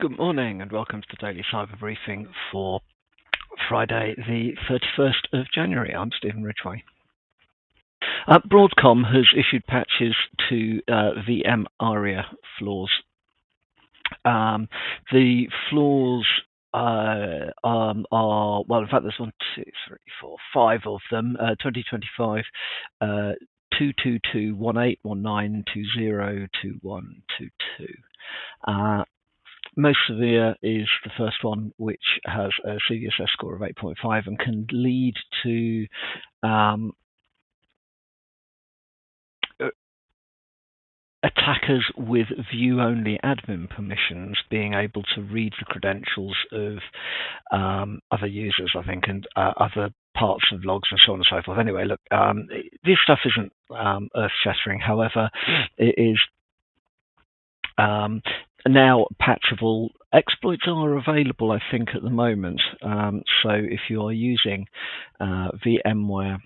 Good morning and welcome to the Daily Cyber Briefing for Friday the 31st of January. I'm Stephen Ridgway. Broadcom has issued patches to VM Aria flaws. The flaws are, well, in fact, there's 1, 2, 3, 4, 5 of them. 2025 222.18.19.20.21.22. Most severe is the first one, which has a CVSS score of 8.5 and can lead to attackers with view-only admin permissions being able to read the credentials of other users, I think, and other parts of logs and so on and so forth. Anyway, look, this stuff isn't earth-shattering. However, it is now patchable. Exploits are available, I think, at the moment. So if you are using VMware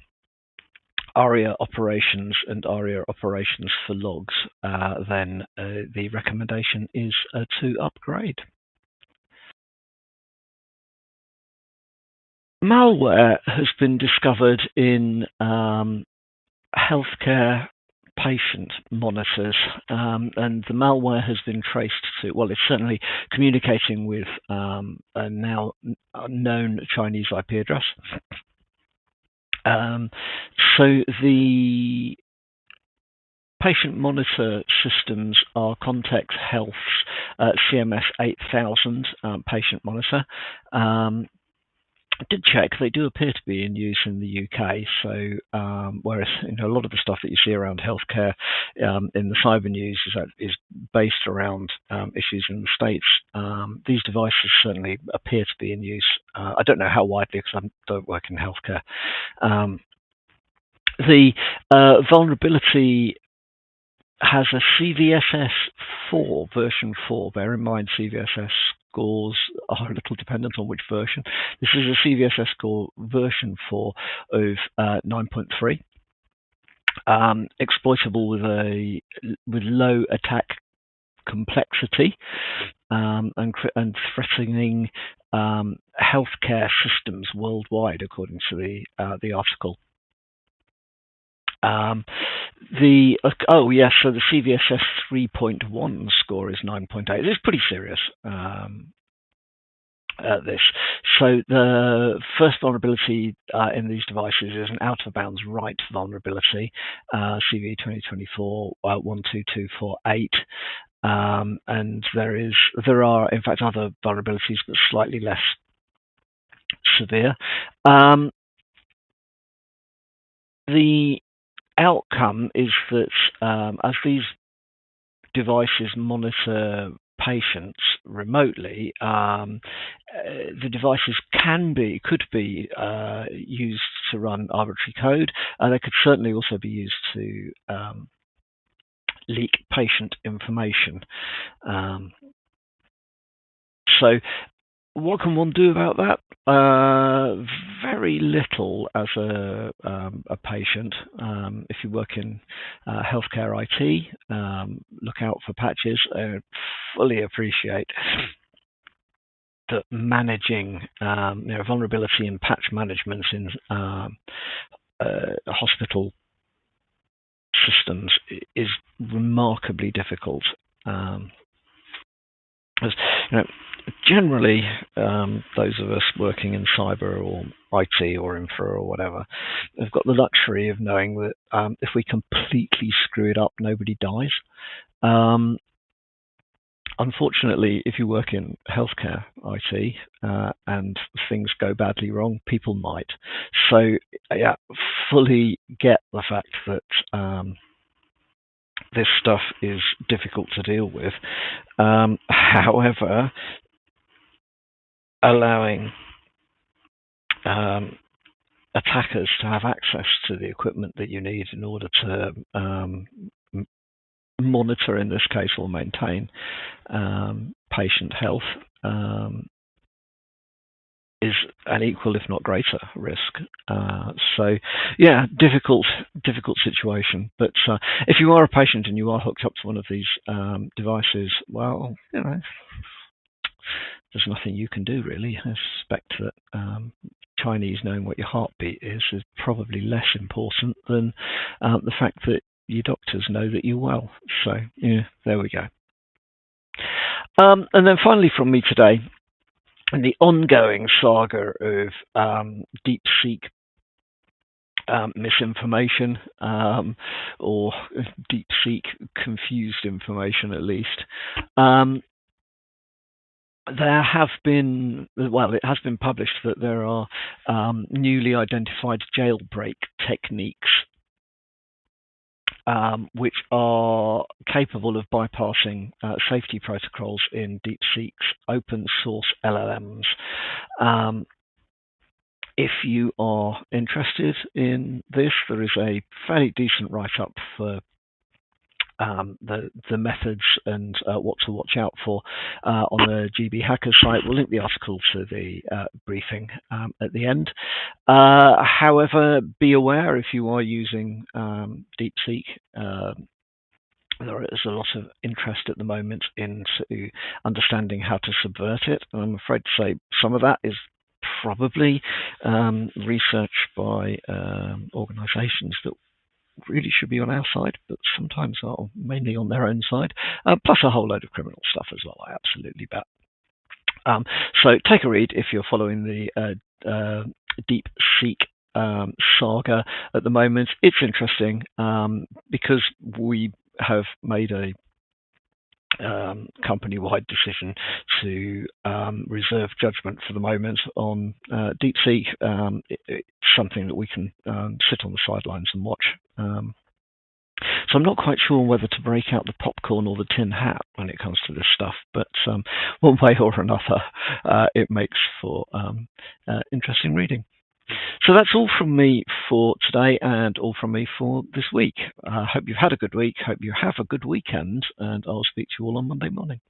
Aria operations and Aria operations for logs, then the recommendation is to upgrade. Malware has been discovered in healthcare patient monitors, and the malware has been traced to, well, it's certainly communicating with a now known Chinese IP address. So the patient monitor systems are Context Health's CMS 8000 patient monitor. I did check; they do appear to be in use in the UK. So, whereas a lot of the stuff that you see around healthcare in the cyber news is based around issues in the States, these devices certainly appear to be in use. I don't know how widely because I don't work in healthcare. The vulnerability has a CVSS 4 version 4. Bear in mind, CVSS scores are a little dependent on which version. This is a CVSS score version 4 of 9.3, exploitable with low attack complexity, and threatening healthcare systems worldwide, according to the article. So the CVSS 3.1 score is 9.8. It's pretty serious. This. So the first vulnerability in these devices is an out-of-bounds write vulnerability, CV 2024-12248, and there are in fact other vulnerabilities, but slightly less severe. The outcome is that as these devices monitor patients remotely, the devices could be used to run arbitrary code, and they could certainly also be used to leak patient information. So what can one do about that? Very little as a patient. If you work in healthcare IT, look out for patches. Fully appreciate that managing vulnerability and patch management in hospital systems is remarkably difficult. Generally, those of us working in cyber or IT or infra or whatever have got the luxury of knowing that if we completely screw it up, nobody dies. Unfortunately, if you work in healthcare IT and things go badly wrong, people might. So, yeah, fully get the fact that this stuff is difficult to deal with. However, allowing attackers to have access to the equipment that you need in order to monitor, in this case, or maintain patient health is an equal, if not greater, risk. So, yeah, difficult situation. But if you are a patient and you are hooked up to one of these devices, well, there's nothing you can do really. I suspect that Chinese knowing what your heartbeat is probably less important than the fact that your doctors know that you're well. So yeah, there we go. And then finally from me today, in the ongoing saga of DeepSeek misinformation, or DeepSeek confused information at least, there have been, well, it has been published that there are newly identified jailbreak techniques which are capable of bypassing safety protocols in DeepSeek's open source LLMs. If you are interested in this, there is a fairly decent write-up for the methods and what to watch out for on the GB Hackers site. We'll link the article to the briefing at the end. However, be aware if you are using DeepSeek, there is a lot of interest at the moment into understanding how to subvert it. And I'm afraid to say some of that is probably research by organizations that really should be on our side, but sometimes are mainly on their own side, plus a whole load of criminal stuff as well, I absolutely bet. So take a read if you're following the DeepSeek saga at the moment. It's interesting because we have made a company-wide decision to reserve judgment for the moment on DeepSeek. It's something that we can sit on the sidelines and watch. So I'm not quite sure whether to break out the popcorn or the tin hat when it comes to this stuff, but one way or another, it makes for interesting reading. So that's all from me for today and all from me for this week. Hope you've had a good week. Hope you have a good weekend, and I'll speak to you all on Monday morning.